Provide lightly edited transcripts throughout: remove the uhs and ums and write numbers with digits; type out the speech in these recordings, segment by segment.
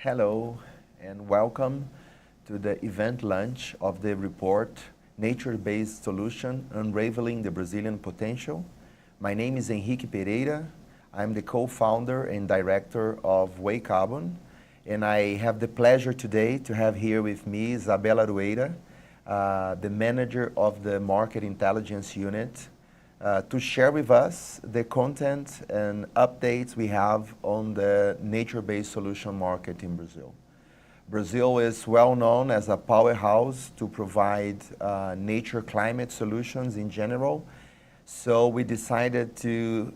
Hello and welcome to the event launch of the report Nature-Based Solution Unraveling the Brazilian Potential. My name is Henrique Pereira. I'm the co-founder and director of WayCarbon, and I have the pleasure today to have here with me Isabella Rueira, the manager of the Market Intelligence Unit, to share with us the content and updates we have on the nature-based solution market in Brazil. Brazil is well known as a powerhouse to provide nature climate solutions in general. So we decided to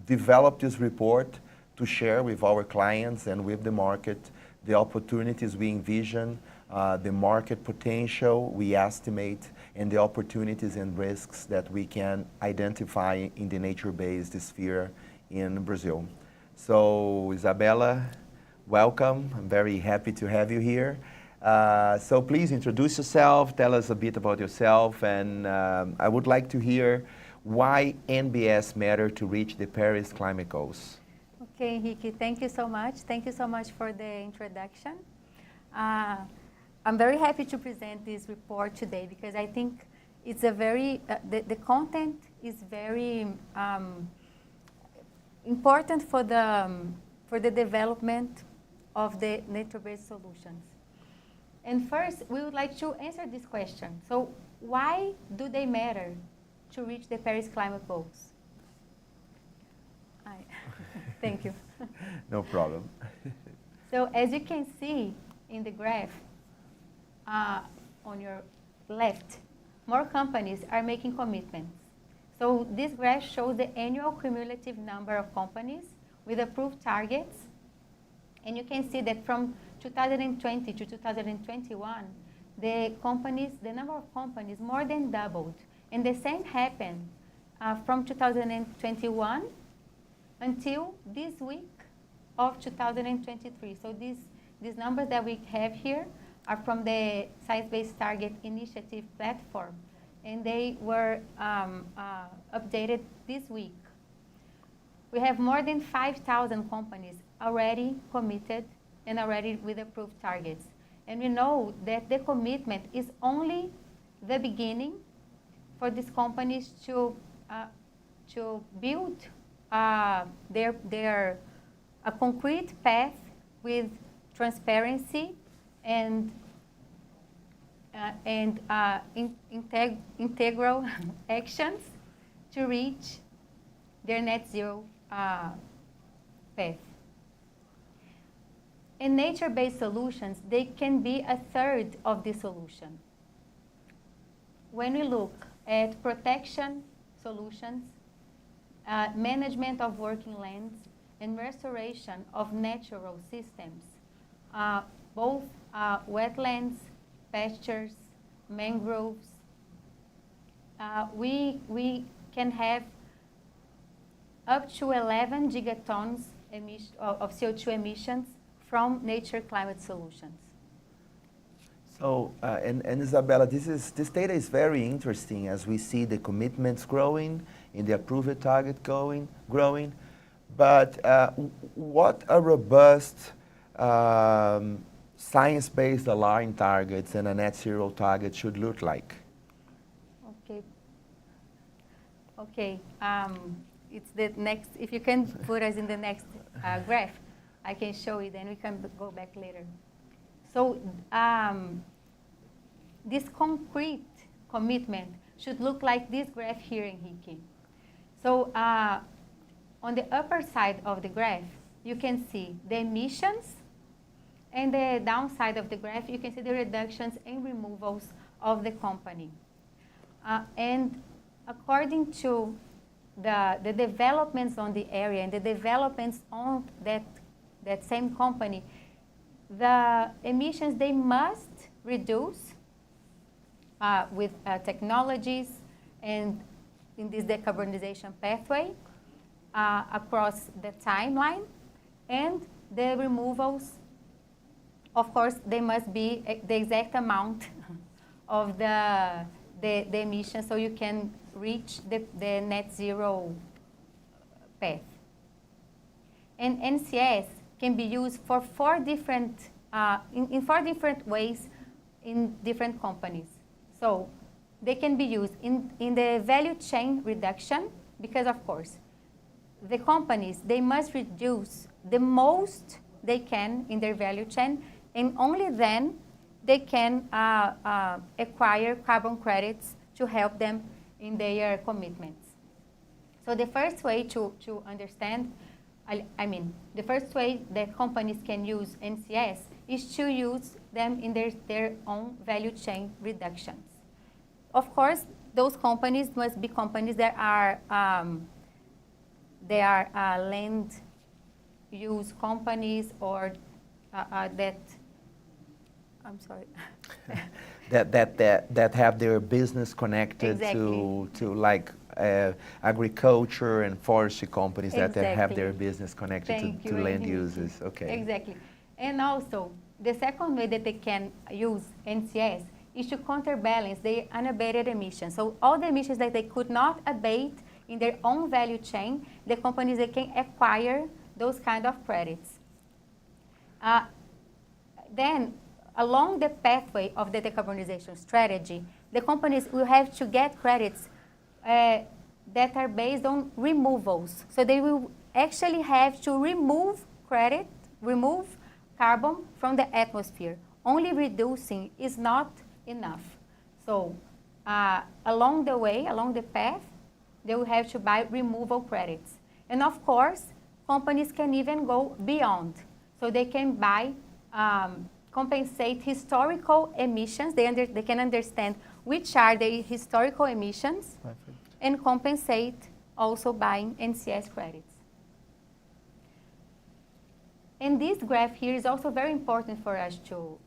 develop this report to share with our clients and with the market the opportunities we envision, the market potential we estimate, and the opportunities and risks that we can identify in the nature-based sphere in Brazil. So Isabella, welcome. I'm very happy to have you here. So please introduce yourself, tell us a bit about yourself, and I would like to hear why NbS matter to reach the Paris climate goals. Okay, Henrique, thank you so much. Thank you so much for the introduction. I'm very happy to present this report today because I think it's a very, the content is very important for the development of the nature-based solutions. And first, we would like to answer this question. So why do they matter to reach the Paris climate goals? Thank you. No problem. So as you can see in the graph on your left, more companies are making commitments. So this graph shows the annual cumulative number of companies with approved targets. And you can see that from 2020 to 2021, the number of companies more than doubled. And the same happened from 2021 until this week of 2023. So these numbers that we have here are from the Science-Based Target Initiative platform, and they were updated this week. We have more than 5,000 companies already committed and already with approved targets. And we know that the commitment is only the beginning for these companies to build a concrete path with transparency and integral actions to reach their net zero path. And nature-based solutions, they can be a third of the solution. When we look at protection solutions, management of working lands, and restoration of natural systems, both wetlands, pastures, mangroves, we can have up to 11 gigatons of CO2 emissions from nature climate solutions. So, and Isabella, this data is very interesting as we see the commitments growing and the approved target growing. But what a robust science-based aligned targets and a net zero target should look like? Okay. It's the next. If you can put us in the next graph, I can show you. Then we can go back later. So this concrete commitment should look like this graph here, Henrique. So on the upper side of the graph, you can see the emissions, and the downside of the graph, you can see the reductions and removals of the company. And according to the developments on the area and the developments on that same company, the emissions, they must reduce with technologies and in this decarbonization pathway across the timeline, and the removals, of course, they must be the exact amount of the emissions so you can reach the net zero path. And NCS can be used for in 4 different ways in different companies. So they can be used in the value chain reduction, because of course, the companies, they must reduce the most they can in their value chain, and only then they can acquire carbon credits to help them in their commitments. So the first way to understand, the first way that companies can use NCS is to use them in their own value chain reductions. Of course, those companies must be companies that are land use companies, or that, I'm sorry. that have their business connected Exactly. to like agriculture and forestry companies that have their Exactly. business connected Thank to you, land Enrique. uses. Okay. Exactly. And also, the second way that they can use NCS is to counterbalance their unabated emissions. So all the emissions that they could not abate in their own value chain, the companies, they can acquire those kind of credits. Then, along the pathway of the decarbonization strategy, the companies will have to get credits that are based on removals. So they will actually have to remove carbon from the atmosphere. Only reducing is not enough. So along the way, along the path, they will have to buy removal credits. And of course, companies can even go beyond. So they can buy, compensate historical emissions. They can understand which are the historical emissions. Perfect. And compensate also buying NCS credits. And this graph here is also very important for us to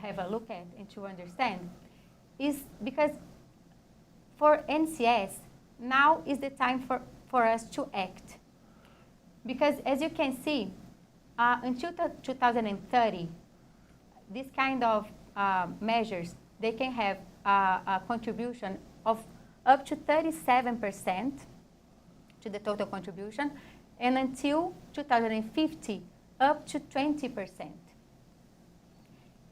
have a look at and to understand, is because for NCS, now is the time for us to act. Because as you can see, until 2030, this kind of measures, they can have a contribution of up to 37% to the total contribution, and until 2050, up to 20%.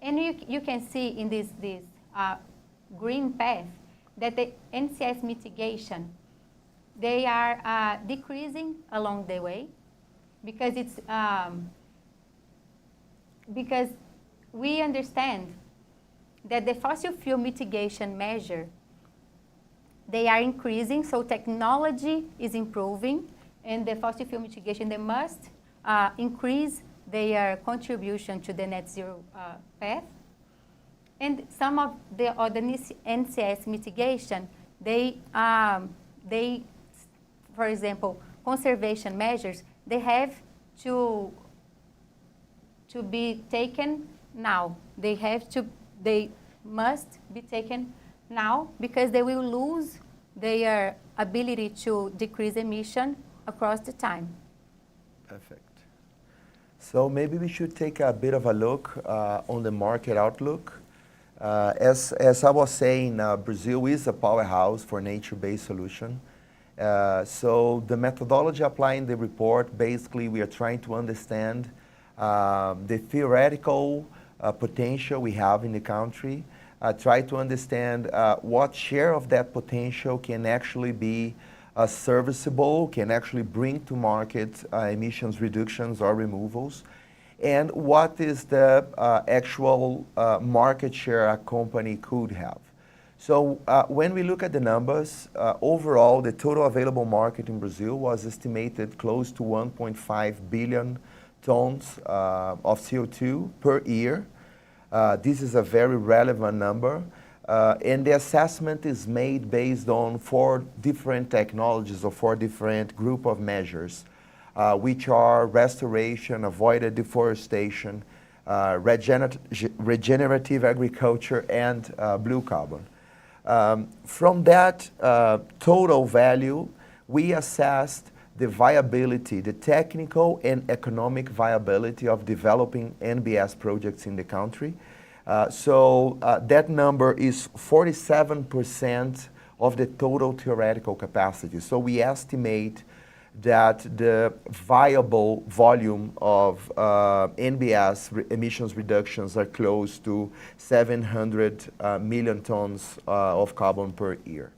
And you can see in this green path that the NCS mitigation, they are decreasing along the way, because it's because we understand that the fossil fuel mitigation measure, they are increasing, so technology is improving, and the fossil fuel mitigation, they must increase their contribution to the net zero path. And some of the other NCS mitigation, they, for example, conservation measures, they have to be taken now. They must be taken now, because they will lose their ability to decrease emission across the time. Perfect. So maybe we should take a bit of a look on the market outlook. As I was saying, Brazil is a powerhouse for nature-based solution. So the methodology applying the report, basically we are trying to understand the theoretical potential we have in the country, try to understand what share of that potential can actually be serviceable, can actually bring to market emissions reductions or removals, and what is the actual market share a company could have. So when we look at the numbers, overall the total available market in Brazil was estimated close to 1.5 billion tons of CO2 per year. This is a very relevant number, and the assessment is made based on 4 different technologies or 4 different group of measures, which are restoration, avoided deforestation, regenerative agriculture, and blue carbon. From that total value, we assessed the viability, the technical and economic viability of developing NbS projects in the country. So that number is 47% of the total theoretical capacity. So we estimate that the viable volume of NbS emissions reductions are close to 700 million tons of carbon per year.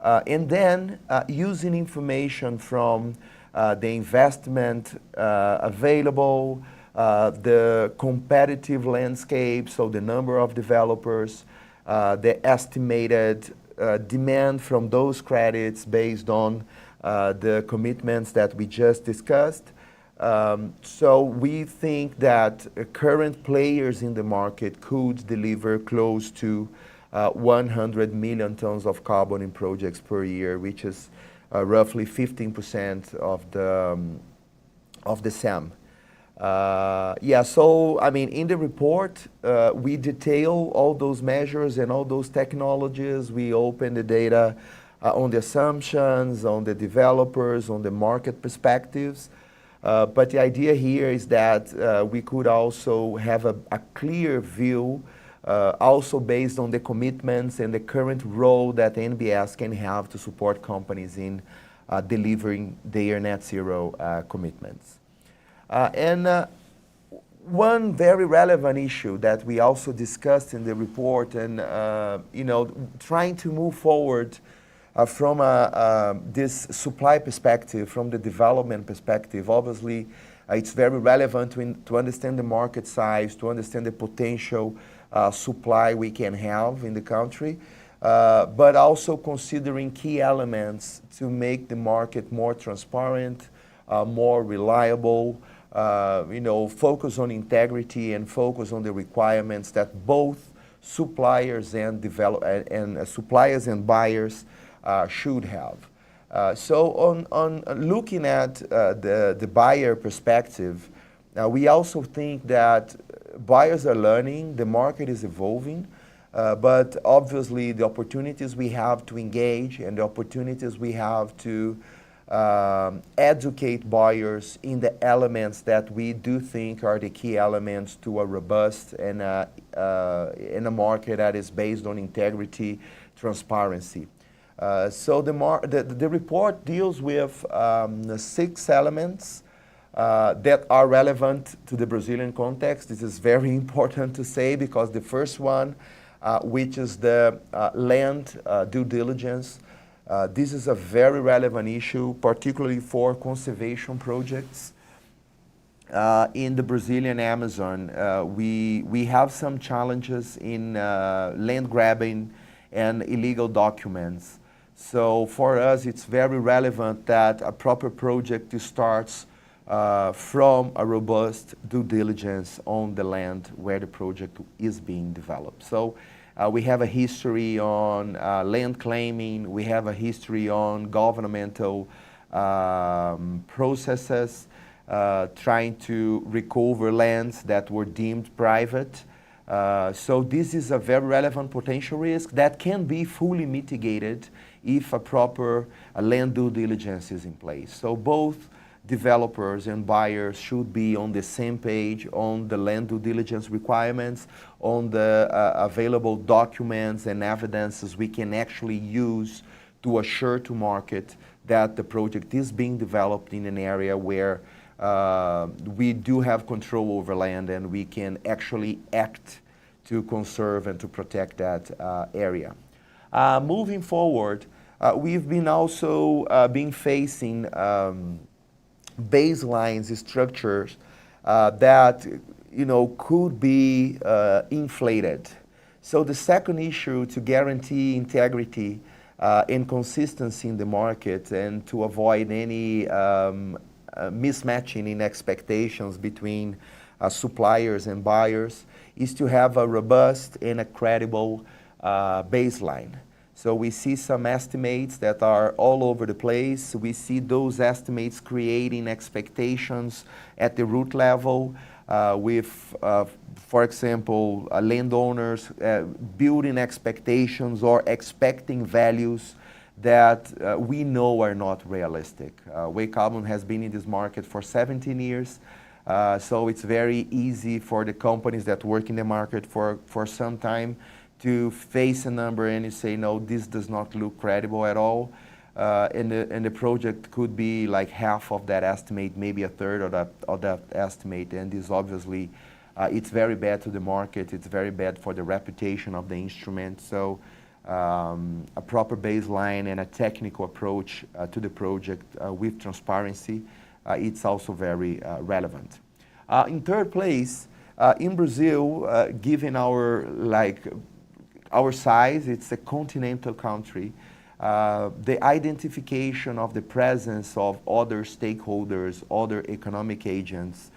And then using information from the investment available, the competitive landscape, so the number of developers, the estimated demand from those credits based on the commitments that we just discussed. So we think that current players in the market could deliver close to 100 million tons of carbon in projects per year, which is roughly 15% of the SAM. Yeah, so I mean, in the report, we detail all those measures and all those technologies. We open the data on the assumptions, on the developers, on the market perspectives. But the idea here is that we could also have a clear view, also based on the commitments and the current role that NbS can have to support companies in delivering their net zero commitments. And one very relevant issue that we also discussed in the report, and trying to move forward from this supply perspective, from the development perspective, obviously it's very relevant to understand the market size, to understand the potential supply we can have in the country, but also considering key elements to make the market more transparent, more reliable, focus on integrity and focus on the requirements that both suppliers and suppliers and buyers should have. So on looking at the buyer perspective, we also think that buyers are learning, the market is evolving, but obviously the opportunities we have to engage and the opportunities we have to educate buyers in the elements that we do think are the key elements to a robust and in a market that is based on integrity, transparency. So the report deals with 6 elements that are relevant to the Brazilian context. This is very important to say because the first one, which is the land due diligence, this is a very relevant issue, particularly for conservation projects. In the Brazilian Amazon, we have some challenges in land grabbing and illegal documents. So for us, it's very relevant that a proper project starts from a robust due diligence on the land where the project is being developed. So we have a history on land claiming, we have a history on governmental processes, trying to recover lands that were deemed private. So this is a very relevant potential risk that can be fully mitigated if a proper land due diligence is in place. So both developers and buyers should be on the same page on the land due diligence requirements, on the available documents and evidences we can actually use to assure to market that the project is being developed in an area where we do have control over land and we can actually act to conserve and to protect that area. Moving forward, we've been also facing baselines structures that could be inflated. So the second issue, to guarantee integrity and consistency in the market and to avoid any mismatching in expectations between suppliers and buyers, is to have a robust and a credible baseline. So we see some estimates that are all over the place. We see those estimates creating expectations at the root level with, for example, landowners building expectations or expecting values that we know are not realistic. WayCarbon has been in this market for 17 years. So it's very easy for the companies that work in the market for some time to face a number and you say, no, this does not look credible at all. and the project could be like half of that estimate, maybe a third of that estimate, and this obviously, it's very bad to the market, it's very bad for the reputation of the instrument, so a proper baseline and a technical approach to the project with transparency, it's also very relevant. In third place, in Brazil, given our size, it's a continental country, the identification of the presence of other stakeholders, other economic agents,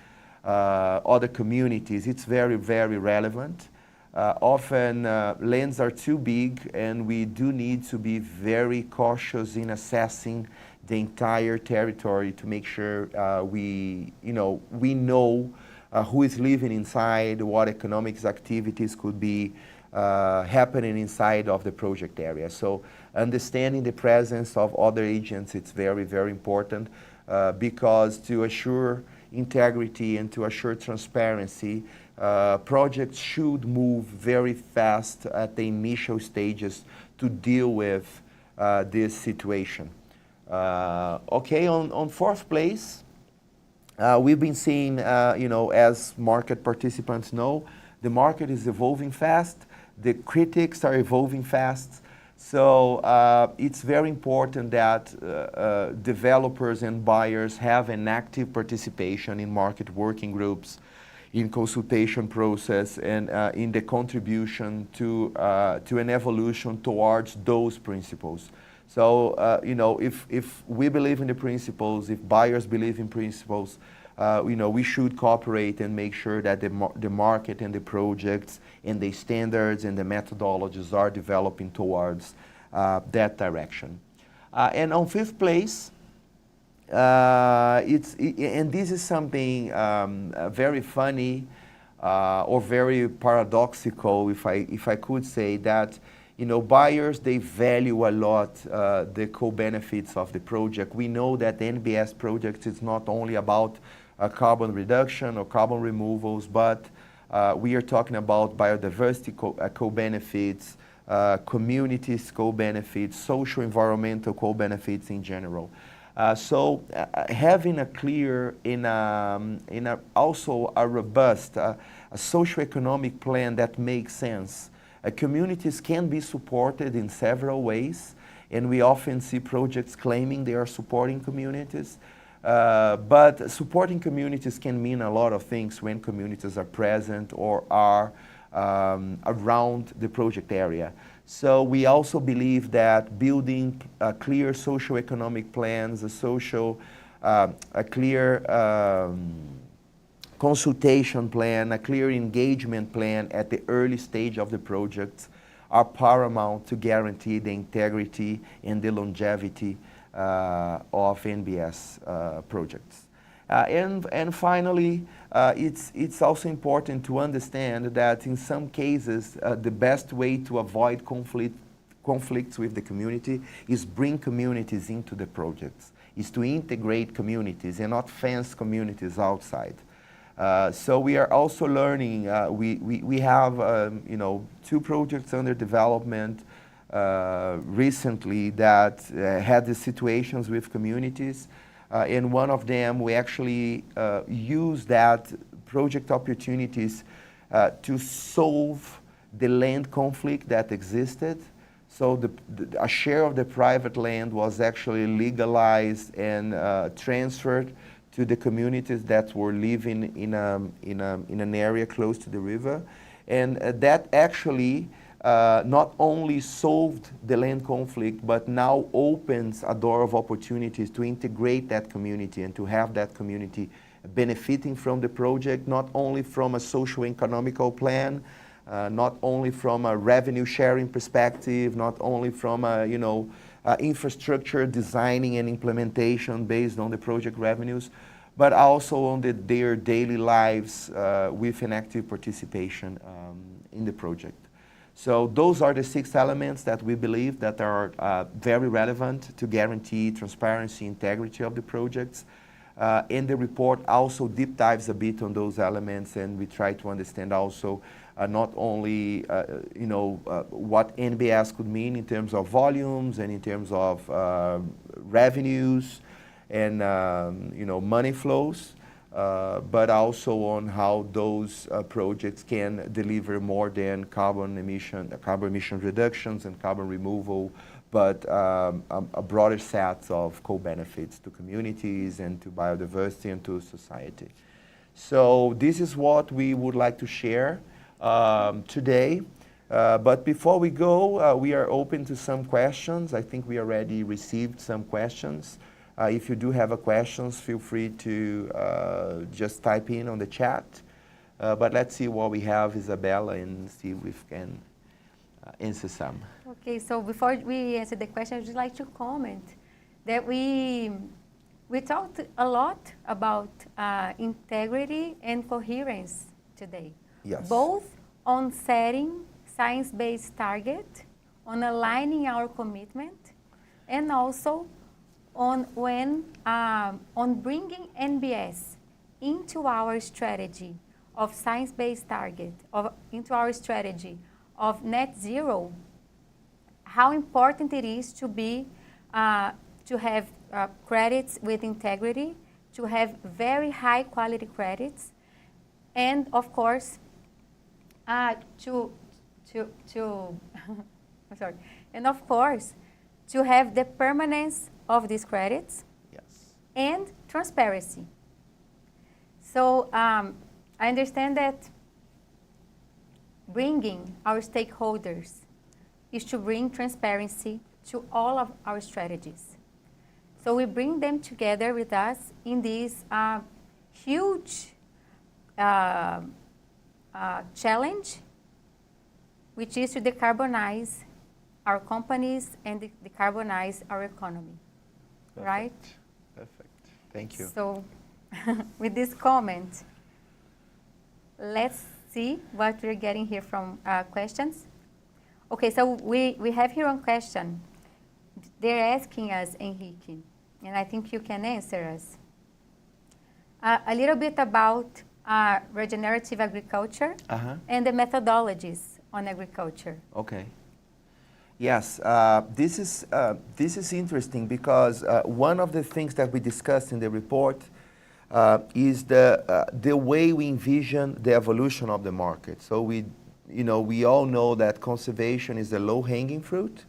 other communities, it's very, very relevant. Often lands are too big, and we do need to be very cautious in assessing the entire territory to make sure we know who is living inside, what economic activities could be happening inside of the project area. So understanding the presence of other agents, it's very, very important because to assure integrity and to assure transparency, projects should move very fast at the initial stages to deal with this situation. Okay, on fourth place, we've been seeing, as market participants know, the market is evolving fast, the critics are evolving fast, so it's very important that developers and buyers have an active participation in market working groups, in consultation process, and in the contribution to an evolution towards those principles. So, if we believe in the principles, if buyers believe in principles, we should cooperate and make sure that the market and the projects and the standards and the methodologies are developing towards that direction. And on fifth place, and this is something very funny or very paradoxical, if I could say that, buyers, they value a lot the co-benefits of the project. We know that the NbS project is not only about carbon reduction or carbon removals, but we are talking about biodiversity co-benefits, communities co-benefits, social environmental co-benefits in general. So having a clear also a robust a socio-economic plan that makes sense. Communities can be supported in several ways, and we often see projects claiming they are supporting communities. But supporting communities can mean a lot of things when communities are present or are around the project area. So we also believe that building clear socio-economic plans, a clear consultation plan, a clear engagement plan at the early stage of the project are paramount to guarantee the integrity and the longevity of NbS projects. And finally, it's also important to understand that in some cases, the best way to avoid conflicts with the community is bring communities into the projects, is to integrate communities and not fence communities outside. So we are also learning, we have, two projects under development recently that had the situations with communities. In one of them, we actually used that project opportunities to solve the land conflict that existed. So a share of the private land was actually legalized and transferred to the communities that were living in an area close to the river. And that actually not only solved the land conflict, but now opens a door of opportunities to integrate that community and to have that community benefiting from the project, not only from a socio-economical plan, not only from a revenue sharing perspective, not only from a, infrastructure designing and implementation based on the project revenues, but also on their daily lives with an active participation in the project. So those are the 6 elements that we believe that are very relevant to guarantee transparency, integrity of the projects. And the report also deep dives a bit on those elements, and we try to understand also not only what NbS could mean in terms of volumes and in terms of revenues and money flows, but also on how those projects can deliver more than carbon emission reductions and carbon removal, but a broader set of co-benefits to communities and to biodiversity and to society. So this is what we would like to share today. But before we go, we are open to some questions. I think we already received some questions. If you do have a questions, feel free to just type in on the chat. But let's see what we have, Isabella, and see if we can answer some. Okay, so before we answer the question, I'd just like to comment that we talked a lot about integrity and coherence today. Yes. Both on setting science-based target, on aligning our commitment, and also on bringing NbS into our strategy of science-based target, into our strategy of net zero, how important it is to be to have credits with integrity, to have very high quality credits, and of course and of course to have the permanence of these credits. Yes. And transparency. So I understand that bringing our stakeholders is to bring transparency to all of our strategies. So we bring them together with us in this huge challenge, which is to decarbonize our companies and decarbonize our economy. Perfect. Right? Perfect. Thank you. So with this comment, let's see what we're getting here from questions. Okay, so we have here one question. They're asking us, Enrique, and I think you can answer us, a little bit about regenerative agriculture and the methodologies on agriculture. Okay. Yes, this is interesting because one of the things that we discussed in the report is the way we envision the evolution of the market. So we all know that conservation is a low-hanging fruit,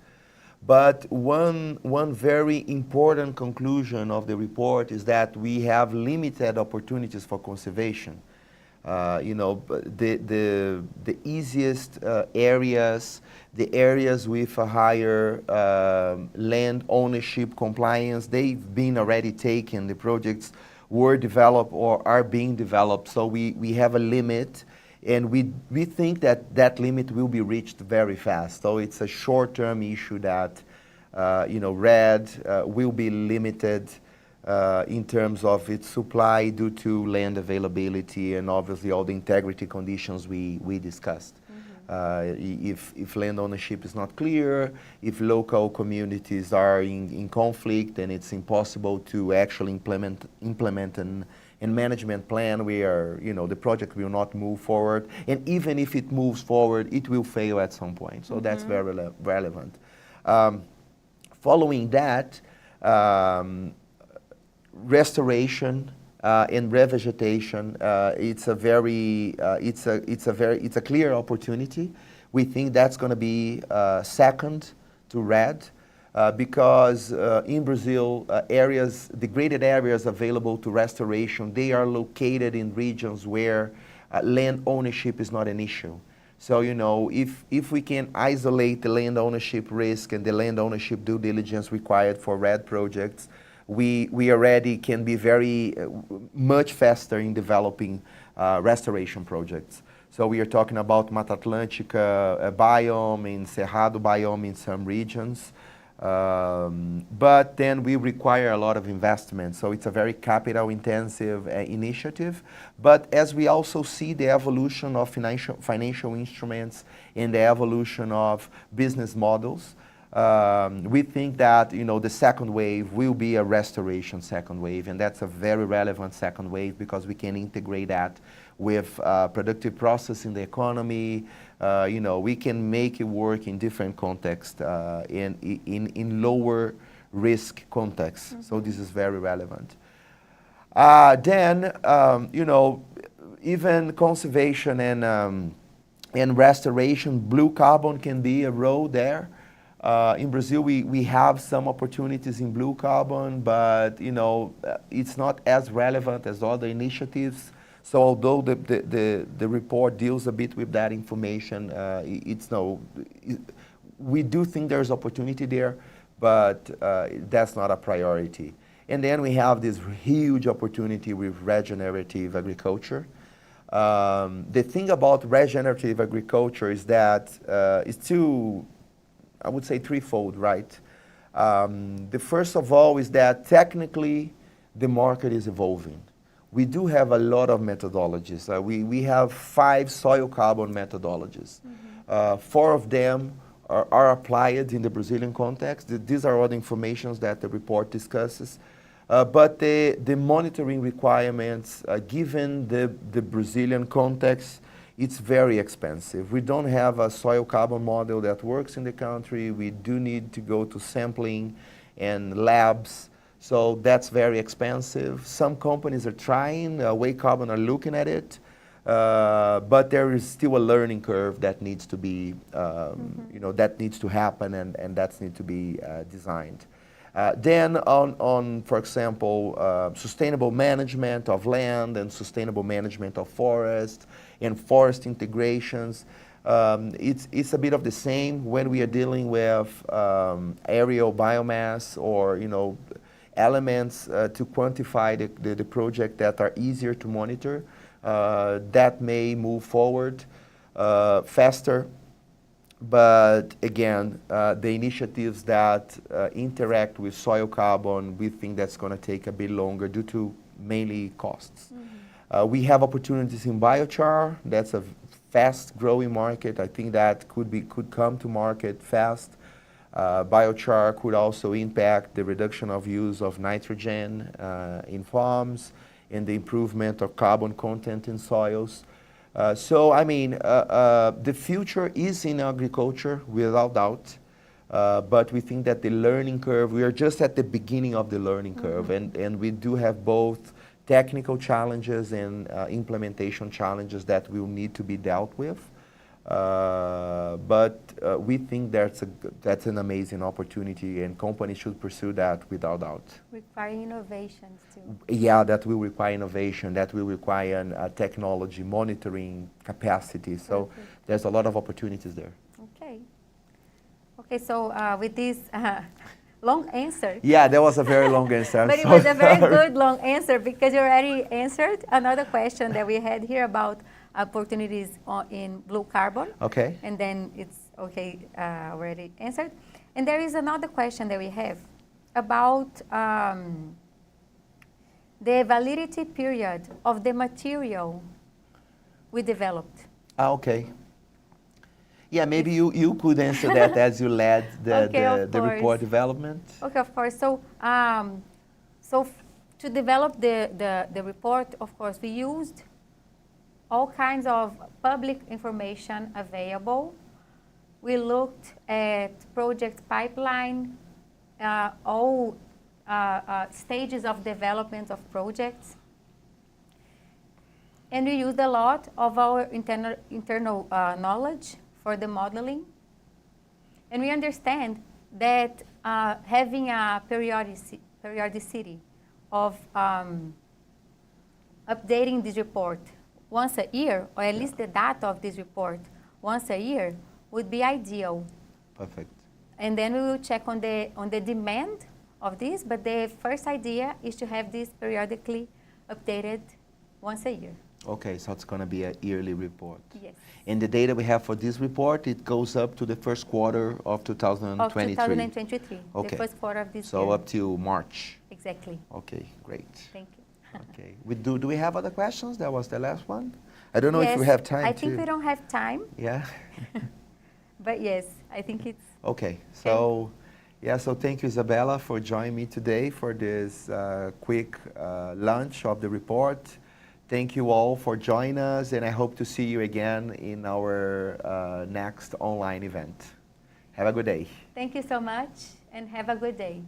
but one very important conclusion of the report is that we have limited opportunities for conservation. The easiest areas, the areas with a higher land ownership compliance, they've been already taken. The projects were developed or are being developed. So we have a limit, and we think that limit will be reached very fast. So it's a short-term issue that RED will be limited in terms of its supply due to land availability and obviously all the integrity conditions we discussed. If land ownership is not clear, if local communities are in conflict, then it's impossible to actually implement an management plan where the project will not move forward. And even if it moves forward, it will fail at some point. So that's very relevant. Following that, restoration and revegetation, it's a clear opportunity. We think that's going to be second to RED because in Brazil, degraded areas available to restoration, they are located in regions where land ownership is not an issue. So, if we can isolate the land ownership risk and the land ownership due diligence required for RED projects, we already can be very much faster in developing restoration projects. So we are talking about Mata Atlântica biome, in Cerrado biome in some regions. But then we require a lot of investment. So it's a very capital intensive initiative. But as we also see the evolution of financial instruments and the evolution of business models, we think that the second wave will be a restoration second wave, and that's a very relevant second wave because we can integrate that with productive process in the economy. We can make it work in different contexts, in lower risk contexts. So this is very relevant. Then, even conservation and restoration, blue carbon can be a role there. In Brazil, we have some opportunities in blue carbon, but it's not as relevant as other initiatives. So although the report deals a bit with that information, we do think there's opportunity there, but that's not a priority. And then we have this huge opportunity with regenerative agriculture. The thing about regenerative agriculture is that it's I would say threefold, right? The first of all is that technically the market is evolving. We do have a lot of methodologies. We have 5 soil carbon methodologies. 4 of them are applied in the Brazilian context. These are all the informations that the report discusses. But the monitoring requirements, given the Brazilian context, it's very expensive. We don't have a soil carbon model that works in the country. We do need to go to sampling and labs. So that's very expensive. Some companies are trying, WayCarbon are looking at it, but there is still a learning curve that needs to be, that needs to happen and that needs to be designed. Then on, for example, sustainable management of land and sustainable management of forest and forest integrations, it's a bit of the same when we are dealing with aerial biomass or, elements to quantify the project that are easier to monitor, that may move forward faster. But again, the initiatives that interact with soil carbon, we think that's going to take a bit longer due to mainly costs. We have opportunities in biochar. That's a fast-growing market. I think that could come to market fast. Biochar could also impact the reduction of use of nitrogen in farms and the improvement of carbon content in soils. The future is in agriculture, without doubt, but we think that the learning curve, we are just at the beginning of the learning curve, and we do have both technical challenges and implementation challenges that will need to be dealt with. But we think that's an amazing opportunity, and companies should pursue that without doubt. Requiring innovations too. Yeah, that will require innovation, that will require technology, monitoring capacity. So there's a lot of opportunities there. Okay, so with this long answer. Yeah, that was a very long answer. But it was a very good long answer because you already answered another question that we had here about opportunities in blue carbon. Okay. And then it's already answered. And there is another question that we have about the validity period of the material we developed. Okay. Yeah, maybe you could answer that as you led the report development. Okay, of course. So, to develop the report, of course, we used all kinds of public information available. We looked at project pipeline, all stages of development of projects. And we used a lot of our internal knowledge for the modeling. And we understand that having a periodicity of updating this report once a year, or at least the data of this report once a year, would be ideal. Perfect. And then we will check on the demand of this, but the first idea is to have this periodically updated once a year. Okay, so it's going to be a yearly report. Yes. And the data we have for this report, it goes up to the first quarter of 2023. Of 2023, okay. The first quarter of this year. So up to March. Exactly. Okay, great. Thank you. Okay. Do we have other questions? That was the last one. I don't know yes, if we have time. I think we don't have time. Yeah. But yes, I think it's. Okay. So, yeah. So thank you, Isabella, for joining me today for this quick launch of the report. Thank you all for joining us, and I hope to see you again in our next online event. Have a good day. Thank you so much, and have a good day.